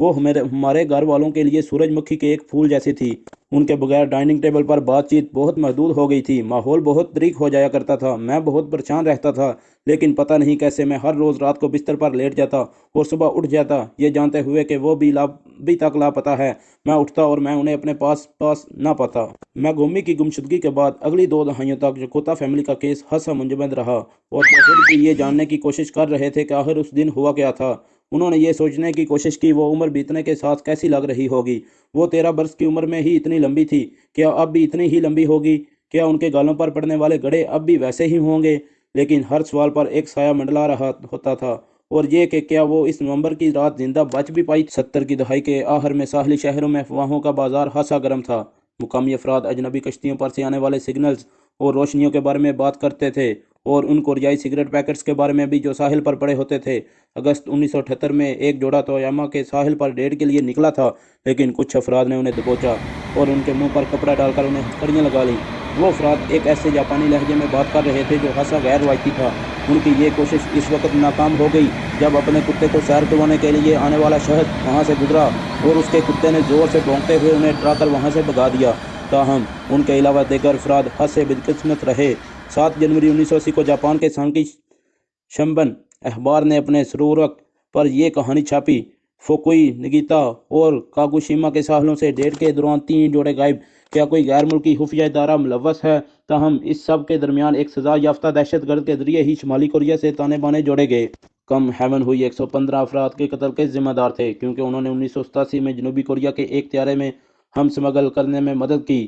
وہ ہمارے گھر والوں کے لیے سورج مکھی کے ایک پھول جیسی تھی۔ ان کے بغیر ڈائننگ ٹیبل پر بات چیت بہت محدود ہو گئی تھی، ماحول بہت دریغ ہو جایا کرتا تھا۔ میں بہت پریشان رہتا تھا، لیکن پتہ نہیں کیسے میں ہر روز رات کو بستر پر لیٹ جاتا اور صبح اٹھ جاتا، یہ جانتے ہوئے کہ وہ بھی تک لاپتہ ہے۔ میں اٹھتا اور میں انہیں اپنے پاس نہ پاتا۔ میگومی کی گمشدگی کے بعد اگلی 2 دہائیوں تک یوکوتا فیملی کا کیس ہنسا منجمد رہا، اور وہ خود بھی یہ جاننے کی کوشش کر رہے تھے کہ آخر اس دن ہوا کیا تھا۔ انہوں نے یہ سوچنے کی کوشش کی وہ عمر بیتنے کے ساتھ کیسی لگ رہی ہوگی۔ وہ 13 برس کی عمر میں ہی اتنی لمبی تھی، کیا اب بھی اتنی ہی لمبی ہوگی؟ کیا ان کے گالوں پر پڑنے والے گڑھے اب بھی ویسے ہی ہوں گے؟ لیکن ہر سوال پر ایک سایہ منڈلا رہا ہوتا تھا، اور یہ کہ کیا وہ اس نومبر کی رات زندہ بچ بھی پائی؟ 70 کی دہائی کے آخر میں ساحلی شہروں میں افواہوں کا بازار خاصا گرم تھا۔ مقامی افراد اجنبی کشتیوں پر سے آنے والے سگنلز اور روشنیوں کے بارے میں بات کرتے تھے، اور ان کوریائی سگریٹ پیکٹس کے بارے میں بھی جو ساحل پر پڑے ہوتے تھے۔ اگست 1978 میں ایک جوڑا تویاما کے ساحل پر ڈیٹ کے لیے نکلا تھا، لیکن کچھ افراد نے انہیں دبوچا اور ان کے منہ پر کپڑا ڈال کر انہیں ہتھکڑیاں لگا لیں۔ وہ افراد ایک ایسے جاپانی لہجے میں بات کر رہے تھے جو خاصا غیر روایتی تھا۔ ان کی یہ کوشش اس وقت ناکام ہو گئی جب اپنے کتے کو سیر کروانے کے لیے آنے والا شخص وہاں سے گزرا اور اس کے کتے نے زور سے بھونکتے ہوئے انہیں ڈرا کر وہاں سے بھگا دیا۔ تاہم ان کے علاوہ دیگر افراد حد سے بدقسمت رہے۔ 7 جنوری 1980 کو جاپان کے سانکی شنبن اخبار نے اپنے سرورق پر یہ کہانی چھاپی: فوکوئی، نگیتا اور کاگوشیما کے ساحلوں سے ڈیٹ کے دوران 3 جوڑے غائب۔ کیا کوئی غیر ملکی خفیہ ادارہ ملوث ہے؟ تاہم اس سب کے درمیان ایک سزا یافتہ دہشت گرد کے ذریعے ہی شمالی کوریا سے تانے بانے جوڑے گئے۔ کم ہیون ہوئی 115 افراد کے قتل کے ذمہ دار تھے، کیونکہ انہوں نے 1987 میں جنوبی کوریا کے ایک طیارے میں ہم سمگل کرنے میں مدد کی۔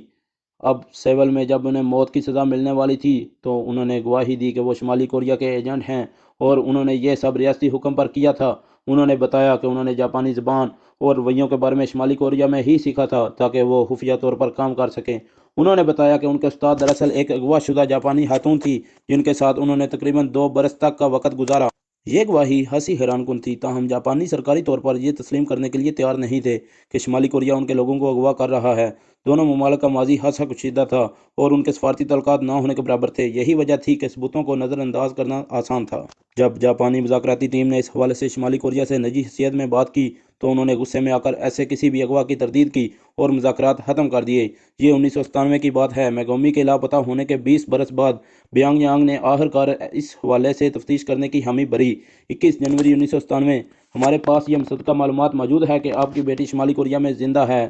اب سیول میں جب انہیں موت کی سزا ملنے والی تھی تو انہوں نے گواہی دی کہ وہ شمالی کوریا کے ایجنٹ ہیں، اور انہوں نے یہ سب ریاستی حکم پر کیا تھا۔ انہوں نے بتایا کہ انہوں نے جاپانی زبان اور رویوں کے بارے میں شمالی کوریا میں ہی سیکھا تھا تاکہ وہ خفیہ طور پر کام کر سکیں۔ انہوں نے بتایا کہ ان کے استاد دراصل ایک اغوا شدہ جاپانی خاتون تھی جن کے ساتھ انہوں نے تقریباً 2 برس تک کا وقت گزارا۔ یہ گواہی خاصی حیران کن تھی، تاہم جاپانی سرکاری طور پر یہ تسلیم کرنے کے لیے تیار نہیں تھے کہ شمالی کوریا ان کے لوگوں کو اغوا کر رہا ہے۔ دونوں ممالک کا ماضی خاصا کشیدہ تھا اور ان کے سفارتی تعلقات نہ ہونے کے برابر تھے۔ یہی وجہ تھی کہ ثبوتوں کو نظر انداز کرنا آسان تھا۔ جب جاپانی مذاکراتی ٹیم نے اس حوالے سے شمالی کوریا سے نجی حیثیت میں بات کی تو انہوں نے غصے میں آ کر ایسے کسی بھی اغوا کی تردید کی اور مذاکرات ختم کر دیے۔ یہ 1997 کی بات ہے۔ میگومی کے لاپتہ ہونے کے 20 برس بعد پیونگ یانگ نے آخر کار اس حوالے سے تفتیش کرنے کی حامی بھری۔ 21 جنوری 1997 ہمارے پاس یہ مصدقہ معلومات موجود ہے کہ آپ کی بیٹی شمالی کوریا میں زندہ ہے۔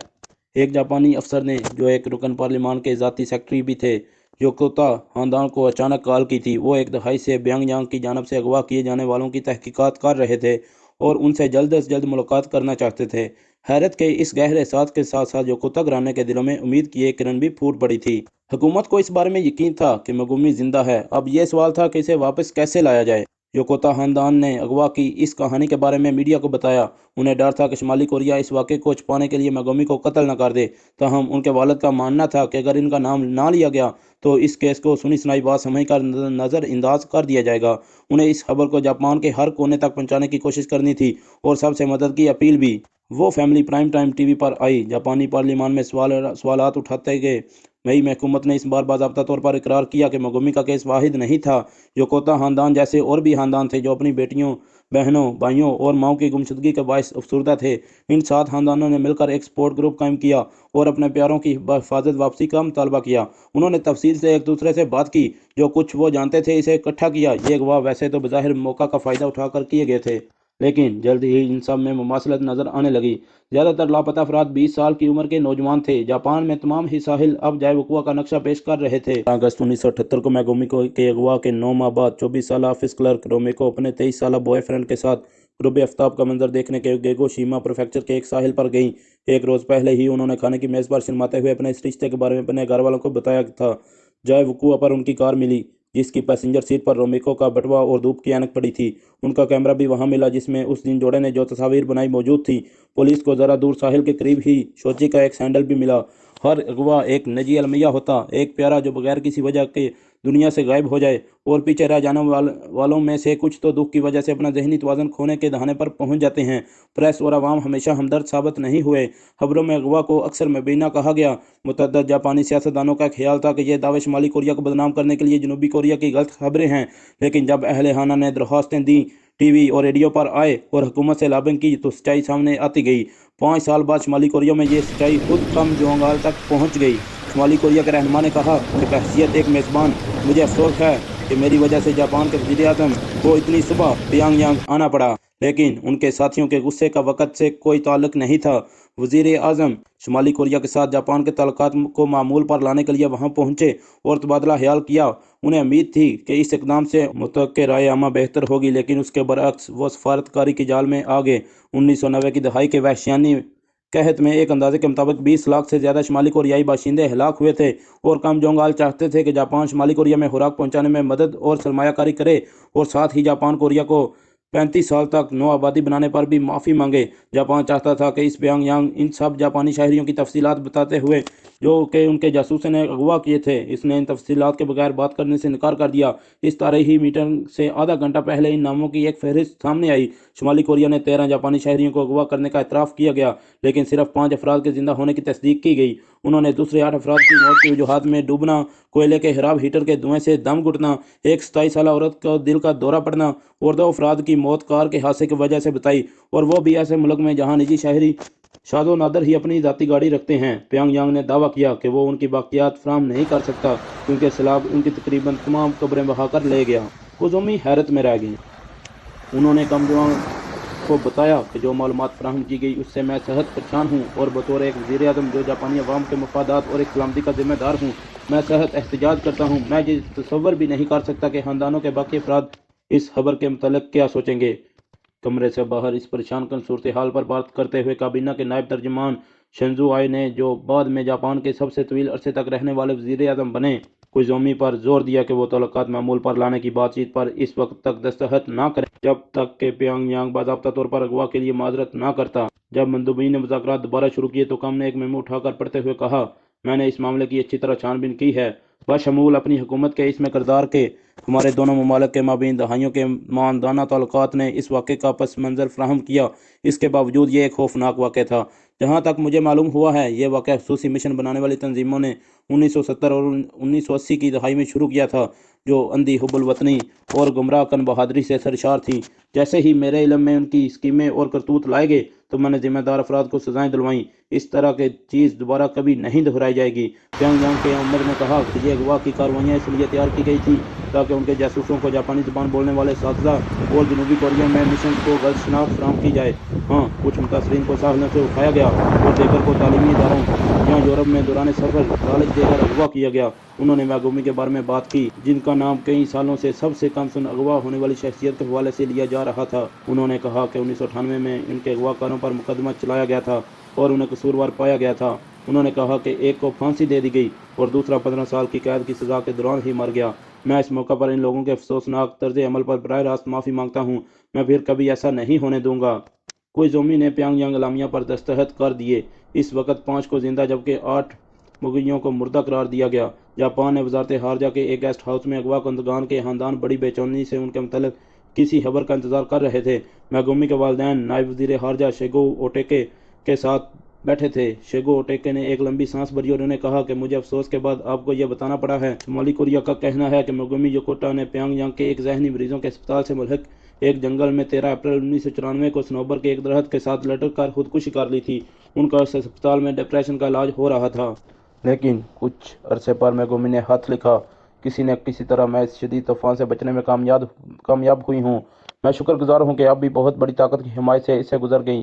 ایک جاپانی افسر نے، جو ایک رکن پارلیمان کے ذاتی سیکرٹری بھی تھے، یوکوتا خاندان کو اچانک کال کی تھی۔ وہ ایک دہائی سے پیونگ یانگ کی جانب سے اغوا کیے جانے والوں کی تحقیقات کر رہے تھے اور ان سے جلد از جلد ملاقات کرنا چاہتے تھے۔ حیرت کے اس گہرے احساس کے ساتھ ساتھ یوکوتا گھرانے کے دلوں میں امید کی ایک کرن بھی پھوٹ پڑی تھی۔ حکومت کو اس بارے میں یقین تھا کہ میگومی زندہ ہے۔ اب یہ سوال تھا کہ اسے واپس کیسے لایا جائے۔ یوکوتا خاندان نے اغوا کی اس کہانی کے بارے میں میڈیا کو بتایا۔ انہیں ڈر تھا کہ شمالی کوریا اس واقعے کو چھپانے کے لیے میگومی کو قتل نہ کر دے۔ تاہم ان کے والد کا ماننا تھا کہ اگر ان کا نام نہ لیا گیا تو اس کیس کو سنی سنائی بات سمجھ کر نظر انداز کر دیا جائے گا۔ انہیں اس خبر کو جاپان کے ہر کونے تک پہنچانے کی کوشش کرنی تھی اور سب سے مدد کی اپیل بھی۔ وہ family prime time TV پر آئی۔ جاپانی پارلیمان میں سوالات اٹھاتے گئے۔ مئی میں حکومت نے اس بار باضابطہ طور پر اقرار کیا کہ میگومی کا کیس واحد نہیں تھا۔ یوکوتا خاندان جیسے اور بھی خاندان تھے جو اپنی بیٹیوں، بہنوں، بھائیوں اور ماؤں کی گمشدگی کے باعث افسردہ تھے۔ ان 7 خاندانوں نے مل کر ایک سپورٹ گروپ قائم کیا اور اپنے پیاروں کی حفاظت واپسی کا مطالبہ کیا۔ انہوں نے تفصیل سے ایک دوسرے سے بات کی، جو کچھ وہ جانتے تھے اسے اکٹھا کیا۔ یہ اغوا ویسے تو بظاہر موقع کا فائدہ اٹھا کر کیے گئے تھے، لیکن جلد ہی ان سب میں مماثلت نظر آنے لگی۔ زیادہ تر لاپتہ افراد 20 سال کی عمر کے نوجوان تھے۔ جاپان میں تمام ہی ساحل اب جائے وقوع کا نقشہ پیش کر رہے تھے۔ اگست 1978 کو میگومی کے اغوا کے 9 ماہ بعد 24 سالہ آفس کلرک رومیکو اپنے 23 سالہ بوائے فرینڈ کے ساتھ غروب آفتاب کا منظر دیکھنے کے گیگوشیما پریفیکچر کے ایک ساحل پر گئیں۔ ایک روز پہلے ہی انہوں نے کھانے کی میز پر شرماتے ہوئے اپنے اس رشتے کے بارے میں اپنے گھر والوں کو بتایا تھا۔ جائے وقوع پر ان کی کار ملی، جس کی پیسنجر سیٹ پر رومیکو کا بٹوا اور دھوپ کی اینک پڑی تھی۔ ان کا کیمرہ بھی وہاں ملا جس میں اس دن جوڑے نے جو تصاویر بنائی موجود تھی۔ پولیس کو ذرا دور ساحل کے قریب ہی شوچی کا ایک سینڈل بھی ملا۔ ہر اغوا ایک نجی المیہ ہوتا، ایک پیارا جو بغیر کسی وجہ کے دنیا سے غائب ہو جائے، اور پیچھے رہ جانے والوں میں سے کچھ تو دکھ کی وجہ سے اپنا ذہنی توازن کھونے کے دہانے پر پہنچ جاتے ہیں۔ پریس اور عوام ہمیشہ ہمدرد ثابت نہیں ہوئے۔ خبروں میں اغوا کو اکثر مبینہ کہا گیا۔ متعدد جاپانی سیاستدانوں کا خیال تھا کہ یہ دعوے شمالی کوریا کو بدنام کرنے کے لیے جنوبی کوریا کی غلط خبریں ہیں، لیکن جب اہل خانہ نے درخواستیں دیں، ٹی وی اور ریڈیو پر آئے اور حکومت سے لابنگ کی تو سچائی سامنے آتی گئی۔ 5 سال بعد شمالی کوریا میں یہ سچائی خود کم جونگ آل تک پہنچ گئی۔ شمالی کوریا کے رہنما نے کہا کہ بحیثیت ایک میزبان مجھے افسوس ہے کہ میری وجہ سے جاپان کے وزیر اعظم کو اتنی صبح پیانگ یانگ آنا پڑا، لیکن ان کے ساتھیوں کے غصے کا وقت سے کوئی تعلق نہیں تھا۔ وزیر اعظم شمالی کوریا کے ساتھ جاپان کے تعلقات کو معمول پر لانے کے لیے وہاں پہنچے اور تبادلہ خیال کیا۔ انہیں امید تھی کہ اس اقدام سے متوقع رائے عامہ بہتر ہوگی، لیکن اس کے برعکس وہ سفارتکاری کی جال میں آ گئے۔ 1990 کی دہائی کے وحشیانہ قحط میں ایک اندازے کے مطابق 20 لاکھ سے زیادہ شمالی کوریائی باشندے ہلاک ہوئے تھے، اور کم جونگ آل چاہتے تھے کہ جاپان شمالی کوریا میں خوراک پہنچانے میں مدد اور سرمایہ کاری کرے، اور ساتھ ہی جاپان کوریا کو 35 سال تک نو آبادی بنانے پر بھی معافی مانگے۔ جاپان چاہتا تھا کہ اس پیانگ یانگ ان سب جاپانی شہریوں کی تفصیلات بتاتے ہوئے جو کہ ان کے جاسوسوں نے اغوا کیے تھے، اس نے ان تفصیلات کے بغیر بات کرنے سے انکار کر دیا۔ اس تاریخی میٹنگ سے آدھا گھنٹہ پہلے ان ناموں کی ایک فہرست سامنے آئی۔ شمالی کوریا نے 13 جاپانی شہریوں کو اغوا کرنے کا اعتراف کیا گیا، لیکن صرف 5 افراد کے زندہ ہونے کی تصدیق کی گئی۔ انہوں نے دوسرے 8 افراد کی موت کی وجوہات میں ڈوبنا، کوئلے کے خراب ہیٹر کے دھوئیں سے دم گھٹنا، ایک 27 سالہ عورت کو دل کا دورہ پڑنا اور 2 افراد کی موت کار کے حادثے کی وجہ سے بتائی، اور وہ بھی ایسے ملک میں جہاں نجی شہری شاد و نادر ہی اپنی ذاتی گاڑی رکھتے ہیں۔ پیانگ یانگ نے دعویٰ کیا کہ وہ ان کی باقیات فراہم نہیں کر سکتا کیونکہ سیلاب ان کی تقریباً تمام قبریں بہا کر لے گیا۔ کوزومی حیرت میں رہ گئیں۔ انہوں نے کم جونگ کو بتایا کہ جو معلومات فراہم کی گئی اس سے میں صحت پریشان ہوں، اور بطور ایک وزیر اعظم جو جاپانی عوام کے مفادات اور ایک سلامتی کا ذمہ دار ہوں، میں صحت احتجاج کرتا ہوں۔ میں یہ تصور بھی نہیں کر سکتا کہ خاندانوں کے باقی افراد اس خبر کے متعلق کیا سوچیں گے۔ کمرے سے باہر اس پریشان کن صورتحال پر بات کرتے ہوئے کابینہ کے نائب ترجمان شنزو آئے نے، جو بعد میں جاپان کے سب سے طویل عرصے تک رہنے والے وزیر اعظم بنے، کوزومی پر زور دیا کہ وہ تعلقات معمول پر لانے کی بات چیت پر اس وقت تک دستخط نہ کریں جب تک کہ پیانگ یانگ باضابطہ طور پر اغوا کے لیے معذرت نہ کرتا۔ جب مندوبین نے مذاکرات دوبارہ شروع کیے تو کم نے ایک میمو اٹھا کر پڑھتے ہوئے کہا، میں نے اس معاملے کی اچھی طرح چھان بین کی ہے، بشمول اپنی حکومت کے اس میں کردار کے ہمارے دونوں ممالک کے مابین دہائیوں کے ماندانہ تعلقات نے اس واقعے کا پس منظر فراہم کیا۔ اس کے باوجود یہ ایک خوفناک واقعہ تھا۔ جہاں تک مجھے معلوم ہوا ہے، یہ واقعہ خصوصی مشن بنانے والی تنظیموں نے 1970 اور 1980 کی دہائی میں شروع کیا تھا، جو اندھی حب الوطنی اور گمراہ کن بہادری سے سرشار تھیں۔ جیسے ہی میرے علم میں ان کی اسکیمیں اور کرتوت لائے گئے تو میں نے ذمہ دار افراد کو سزائیں دلوائیں۔ اس طرح کی چیز دوبارہ کبھی نہیں دہرائی جائے گی۔ پیانگ یانگ کے عمر نے کہا کہ یہ اغوا کی کارروائیاں اس لیے تیار کی گئی تھیں تاکہ ان کے جاسوسوں کو جاپانی زبان بولنے والے اساتذہ اور جنوبی کوریا میں مشن کو غلط شناخت فراہم کی جائے۔ ہاں، کچھ متاثرین کو ساحلوں سے اٹھایا گیا اور دیگر کو تعلیمی اداروں یا یورپ میں دوران سفر لالچ دے کر اغوا کیا گیا۔ انہوں نے میگومی کے بارے میں بات کی، جن کا نام کئی سالوں سے سب سے کم سن اغوا ہونے والی شخصیت کے حوالے سے لیا جا رہا تھا۔ انہوں نے کہا کہ 1998 میں ان کے اغوا کاروں پر مقدمہ چلایا گیا تھا اور انہیں قصوروار پایا گیا تھا۔ انہوں نے کہا کہ ایک کو پھانسی دے دی گئی اور دوسرا 15 سال کی قید کی سزا کے دوران ہی مر گیا۔ میں اس موقع پر ان لوگوں کے افسوسناک طرز عمل پر براہ راست معافی مانگتا ہوں۔ میں پھر کبھی ایسا نہیں ہونے دوں گا۔ کوئزومی نے پیانگ یانگ اعلامیہ پر دستخط کر دیے۔ اس وقت 5 کو زندہ جبکہ 8 مغویوں کو مردہ قرار دیا گیا۔ جاپان نے وزارت خارجہ کے ایک گیسٹ ہاؤس میں اغوا کنندگان کے خاندان بڑی بے چینی سے ان کے متعلق کسی خبر کا انتظار کر رہے تھے۔ میگومی کے والدین نائب وزیر خارجہ شیگو اوٹیکے کے ساتھ بیٹھے تھے۔ شیگو اوٹیکے نے ایک لمبی سانس بھری اور انہیں کہا کہ مجھے افسوس کے بعد آپ کو یہ بتانا پڑا ہے، شمالی کوریا کا کہنا ہے کہ میگومی یوکوتا نے پیانگ یانگ کے ایک ذہنی مریضوں کے اسپتال سے ملحق ایک جنگل میں 13 اپریل 1994 کو صنوبر کے ایک درخت کے ساتھ لٹک کر خودکشی کر لی تھی۔ ان کا اس اسپتال میں ڈپریشن کا علاج ہو رہا تھا۔ لیکن کچھ عرصے پر میگومی نے خط لکھا، کسی نہ کسی طرح میں اس شدید طوفان سے بچنے میں کامیاب ہوئی ہوں۔ میں شکر گزار ہوں کہ آپ بھی بہت بڑی طاقت کی حمایت سے اس سے گزر گئیں۔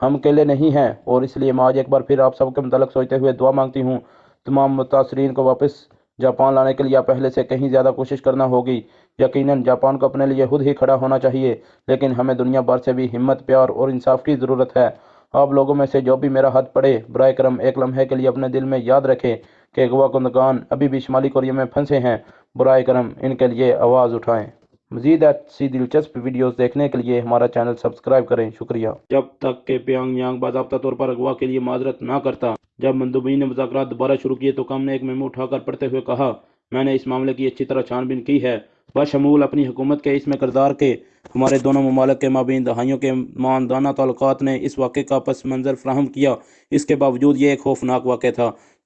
ہم اکیلے نہیں ہیں، اور اس لیے میں آج ایک بار پھر آپ سب کے متعلق سوچتے ہوئے دعا مانگتی ہوں۔ تمام متاثرین کو واپس جاپان لانے کے لیے پہلے سے کہیں زیادہ کوشش کرنا ہوگی۔ یقیناً جاپان کو اپنے لیے خود ہی کھڑا ہونا چاہیے، لیکن ہمیں دنیا بھر سے بھی ہمت، پیار اور انصاف کی ضرورت ہے۔ آپ لوگوں میں سے جو بھی میرا خط پڑھے، براہ کرم ایک لمحے کے لیے اپنے دل میں یاد رکھیں کہ اغوا کنندگان ابھی بھی شمالی کوریا میں پھنسے ہیں۔ براہ کرم ان کے لیے آواز اٹھائیں۔ مزید ایسی دلچسپ ویڈیوز دیکھنے کے لیے ہمارا چینل سبسکرائب کریں۔ شکریہ۔ جب تک کہ پیانگ یانگ باضابطہ طور پر اغوا کے لیے معذرت نہ کرتا۔ جب مندوبین نے مذاکرات دوبارہ شروع کیے تو کم نے ایک میمو اٹھا کر پڑھتے ہوئے کہا، میں نے اس معاملے کی اچھی طرح چھان بین کی ہے، بشمول اپنی حکومت کے اس میں کردار کے ہمارے دونوں ممالک کے مابین دہائیوں کے ماندانہ تعلقات نے اس واقعے کا پس منظر فراہم کیا۔ اس کے باوجود یہ ایک خوفناک واقعہ تھا۔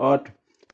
8